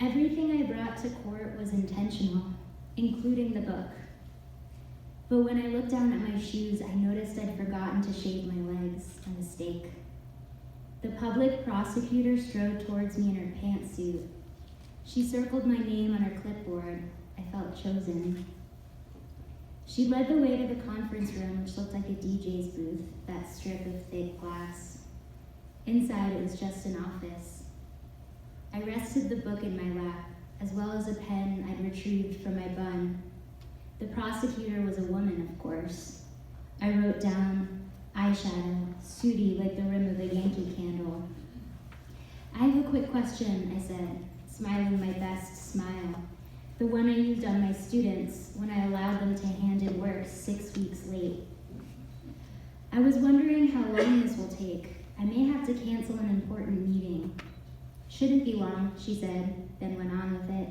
Everything I brought to court was intentional, including the book. But when I looked down at my shoes, I noticed I'd forgotten to shave my legs, a mistake. The public prosecutor strode towards me in her pantsuit. She circled my name on her clipboard. I felt chosen. She led the way to the conference room, which looked like a DJ's booth, that strip of thick glass. Inside, it was just an office. I rested the book in my lap, as well as a pen I'd retrieved from my bun. The prosecutor was a woman, of course. I wrote down, eyeshadow, sooty like the rim of a Yankee candle. I have a quick question, I said, smiling my best smile. The one I used on my students when I allowed them to hand in work 6 weeks late. I was wondering how long this will take. I may have to cancel an important meeting. Shouldn't be long, she said, then went on with it.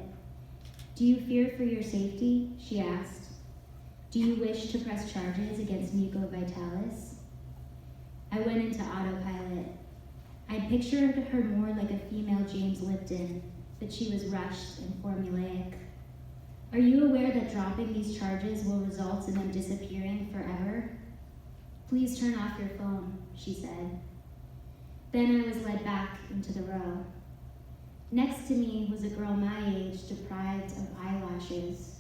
Do you fear for your safety? She asked. Do you wish to press charges against Nico Vitalis? I went into autopilot. I pictured her more like a female James Lipton, but she was rushed and formulaic. Are you aware that dropping these charges will result in them disappearing forever? Please turn off your phone, she said. Then I was led back into the row. Next to me was a girl my age, deprived of eyelashes.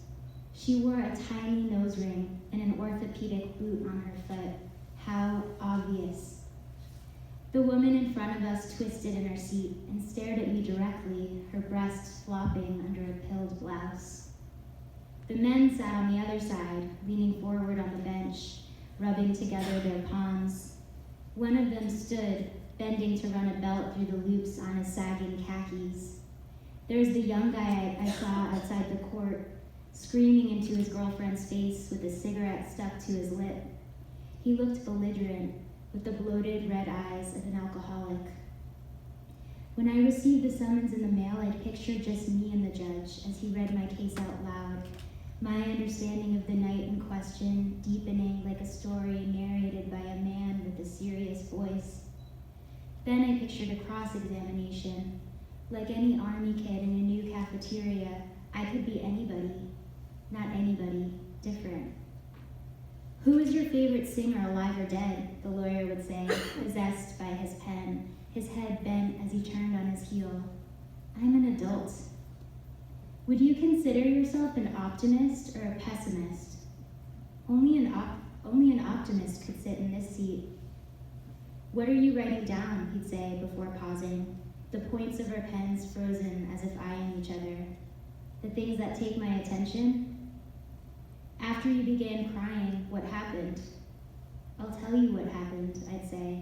She wore a tiny nose ring and an orthopedic boot on her foot. How obvious. The woman in front of us twisted in her seat and stared at me directly, her breast flopping under a pilled blouse. The men sat on the other side, leaning forward on the bench, rubbing together their palms. One of them stood, bending to run a belt through the loops on his sagging khakis. There's the young guy I saw outside the court, screaming into his girlfriend's face with a cigarette stuck to his lip. He looked belligerent, with the bloated red eyes of an alcoholic. When I received the summons in the mail, I'd pictured just me and the judge as he read my case out loud, my understanding of the night in question deepening like a story narrated by a man with a serious voice. Then I pictured a cross-examination. Like any army kid in a new cafeteria, I could be anybody. Not anybody, different. Who is your favorite singer, alive or dead? The lawyer would say, possessed by his pen, his head bent as he turned on his heel. I'm an adult. Would you consider yourself an optimist or a pessimist? Only an optimist could sit in this seat. What are you writing down, he'd say before pausing, the points of our pens frozen as if eyeing each other. The things that take my attention? After you began crying, what happened? I'll tell you what happened, I'd say.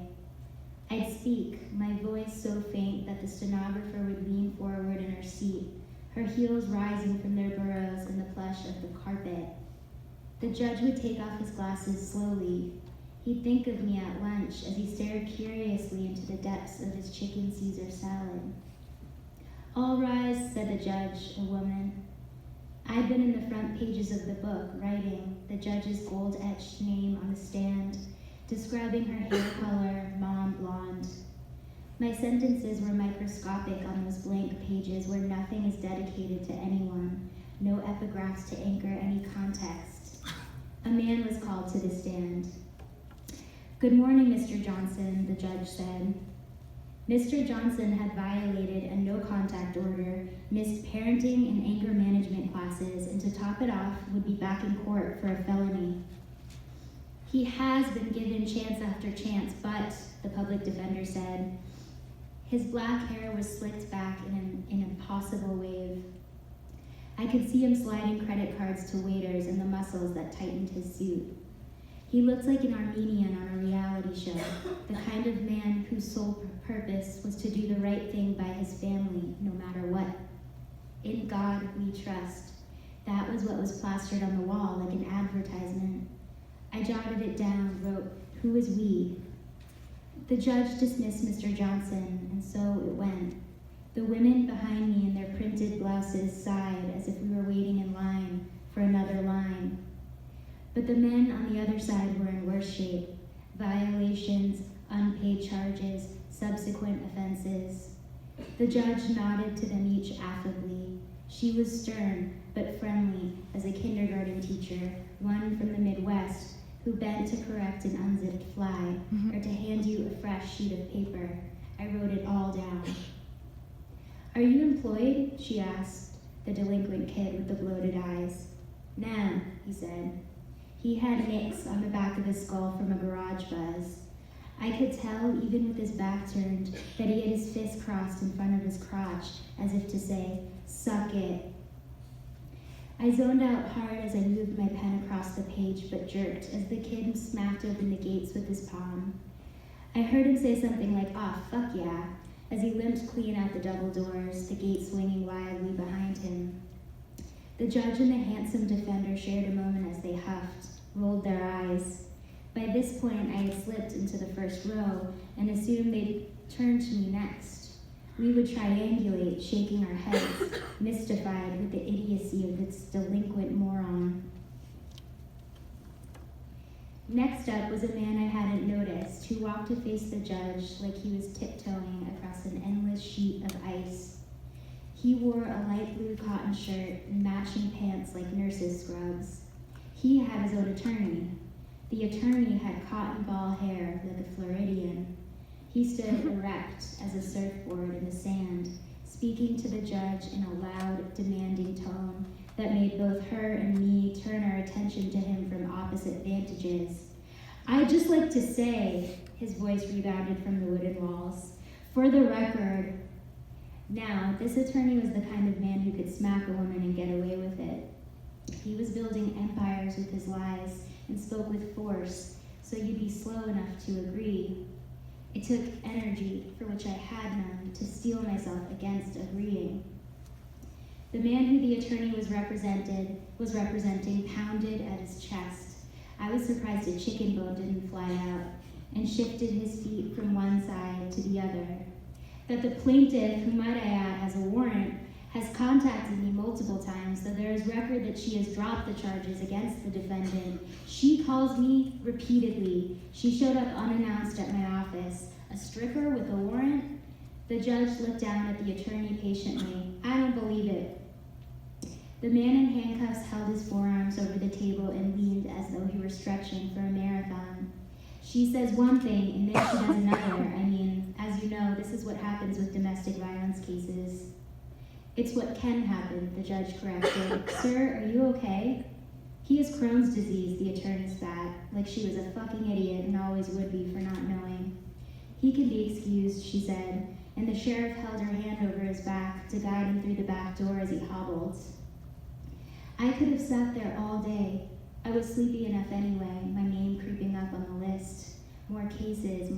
I'd speak, my voice so faint that the stenographer would lean forward in her seat, her heels rising from their burrows in the plush of the carpet. The judge would take off his glasses slowly. He'd think of me at lunch as he stared curiously into the depths of his chicken Caesar salad. All rise, said the judge, a woman. I'd been in the front pages of the book, writing the judge's gold-etched name on the stand, describing her hair color, mom blonde. My sentences were microscopic on those blank pages where nothing is dedicated to anyone, no epigraphs to anchor any context. A man was called to the stand. Good morning, Mr. Johnson, the judge said. Mr. Johnson had violated a no-contact order, missed parenting and anger management classes, and to top it off, would be back in court for a felony. He has been given chance after chance, but, the public defender said, his black hair was slicked back in an impossible wave. I could see him sliding credit cards to waiters and the muscles that tightened his suit. He looked like an Armenian on a reality show, the kind of man whose sole purpose was to do the right thing by his family, no matter what. In God we trust. That was what was plastered on the wall like an advertisement. I jotted it down, wrote, who is we? The judge dismissed Mr. Johnson, and so it went. The women behind me in their printed blouses sighed as if we were waiting in line for another line. But the men on the other side were in worse shape. Violations, unpaid charges, subsequent offenses. The judge nodded to them each affably. She was stern, but friendly as a kindergarten teacher, one from the Midwest, who bent to correct an unzipped fly, or to hand you a fresh sheet of paper. I wrote it all down. "Are you employed?" she asked, the delinquent kid with the bloated eyes. "Nah," he said. He had nicks on the back of his skull from a garage buzz. I could tell, even with his back turned, that he had his fists crossed in front of his crotch, as if to say, "Suck it." I zoned out hard as I moved my pen across the page, but jerked as the kid smacked open the gates with his palm. I heard him say something like, "Aw, fuck yeah," as he limped clean out the double doors, the gate swinging wildly behind him. The judge and the handsome defender shared a moment as they huffed, rolled their eyes. By this point, I had slipped into the first row and assumed they'd turn to me next. We would triangulate, shaking our heads, mystified with the idiocy of this delinquent moron. Next up was a man I hadn't noticed, who walked to face the judge like he was tiptoeing across an endless sheet of ice. He wore a light blue cotton shirt and matching pants like nurses' scrubs. He had his own attorney. The attorney had cotton ball hair like a Floridian. He stood erect as a surfboard in the sand, speaking to the judge in a loud, demanding tone that made both her and me turn our attention to him from opposite vantages. "I'd just like to say," his voice rebounded from the wooden walls, "for the record." Now, this attorney was the kind of man who could smack a woman and get away with it. He was building empires with his lies and spoke with force, so you'd be slow enough to agree. It took energy, for which I had none, to steel myself against agreeing. The man who the attorney was representing pounded at his chest. I was surprised a chicken bone didn't fly out, and shifted his feet from one side to the other. That the plaintiff, who might I add has a warrant, has contacted me multiple times, so there is record that she has dropped the charges against the defendant. She calls me repeatedly. She showed up unannounced at my office. A stricker with a warrant? The judge looked down at the attorney patiently. "I don't believe it." The man in handcuffs held his forearms over the table and leaned as though he were stretching for a marathon. "She says one thing and then she does another. I mean, as you know, this is what happens with domestic violence cases." "It's what can happen," the judge corrected. "Sir, are you okay?" "He has Crohn's disease," the attorney spat, like she was a fucking idiot and always would be for not knowing. "He can be excused," she said, and the sheriff held her hand over his back to guide him through the back door as he hobbled. I could have sat there all day. I was sleepy enough anyway, my name creeping up on the list. More cases,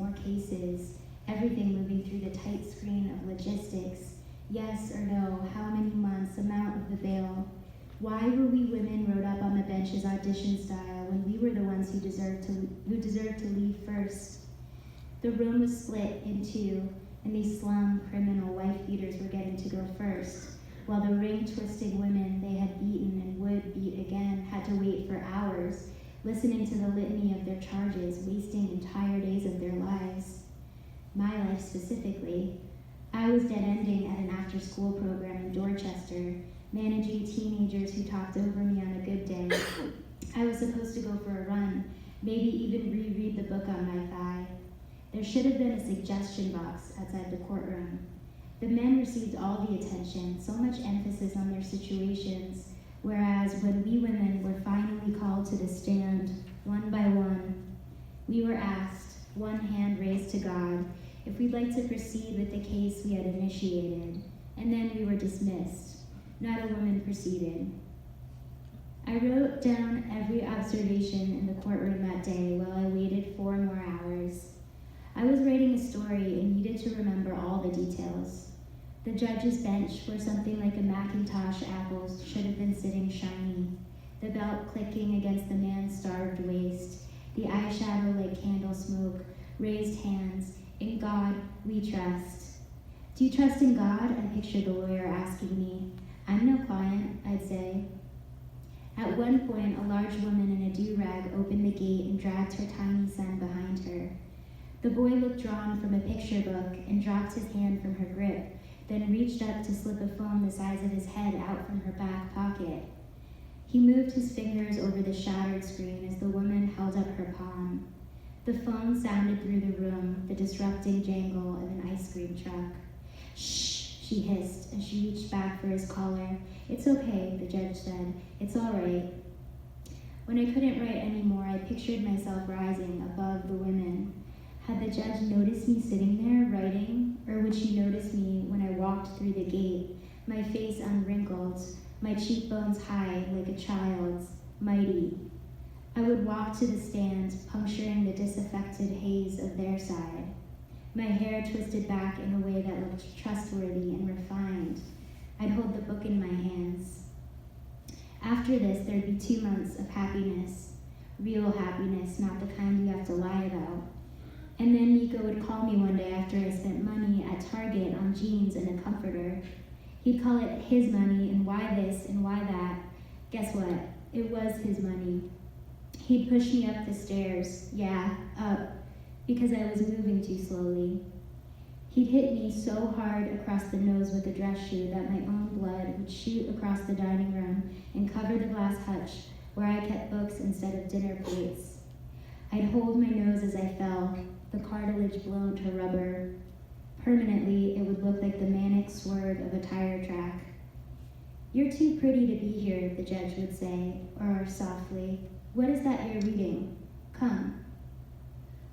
everything moving through the tight screen of logistics. Yes or no, how many months, amount of the bail. Why were we women rode up on the benches audition style when we were the ones who deserved to leave first? The room was split in two, and these slum criminal wife beaters were getting to go first, while the ring-twisting women they had beaten and would beat again had to wait for hours, listening to the litany of their charges, wasting entire days of their lives. My life specifically. I was dead-ending at an after-school program in Dorchester, managing teenagers who talked over me on a good day. I was supposed to go for a run, maybe even reread the book on my thigh. There should have been a suggestion box outside the courtroom. The men received all the attention, so much emphasis on their situations, whereas when we women were finally called to the stand, one by one, we were asked, one hand raised to God, if we'd like to proceed with the case we had initiated, and then we were dismissed. Not a woman proceeded. I wrote down every observation in the courtroom that day while I waited 4 more hours. I was writing a story and needed to remember all the details. The judge's bench, where something like a Macintosh apple should have been sitting shiny, the belt clicking against the man's starved waist, the eyeshadow like candle smoke, raised hands, in God we trust. Do you trust in God? I pictured the lawyer asking me. I'm no client, I'd say. At one point, a large woman in a do-rag opened the gate and dragged her tiny son behind her. The boy looked drawn from a picture book and dropped his hand from her grip, then reached up to slip a phone the size of his head out from her back pocket. He moved his fingers over the shattered screen as the woman held up her palm. The phone sounded through the room, the disrupting jangle of an ice cream truck. "Shh," she hissed as she reached back for his collar. "It's okay," the judge said. "It's all right." When I couldn't write anymore, I pictured myself rising above the women. Had the judge noticed me sitting there writing, or would she notice me when I walked through the gate, my face unwrinkled, my cheekbones high like a child's, mighty? I would walk to the stand, puncturing the disaffected haze of their side, my hair twisted back in a way that looked trustworthy and refined. I'd hold the book in my hands. After this, there'd be 2 months of happiness, real happiness, not the kind you have to lie about. And then Nico would call me one day after I spent money at Target on jeans and a comforter. He'd call it his money and why this and why that. Guess what? It was his money. He'd push me up the stairs, yeah, up, because I was moving too slowly. He'd hit me so hard across the nose with a dress shoe that my own blood would shoot across the dining room and cover the glass hutch where I kept books instead of dinner plates. I'd hold my nose as I fell, the cartilage blown to rubber. Permanently, it would look like the manic swerve of a tire track. "You're too pretty to be here," the judge would say, or softly, "What is that you're reading? Come."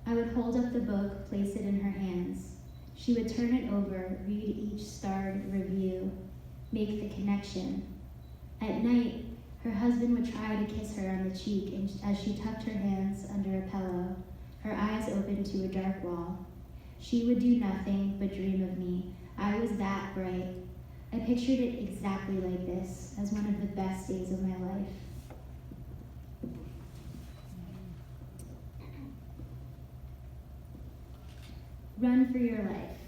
I would hold up the book, place it in her hands. She would turn it over, read each starred review, make the connection. At night, her husband would try to kiss her on the cheek as she tucked her hands under a pillow, her eyes open to a dark wall. She would do nothing but dream of me. I was that bright. I pictured it exactly like this, as one of the best days of my life. Run for your life.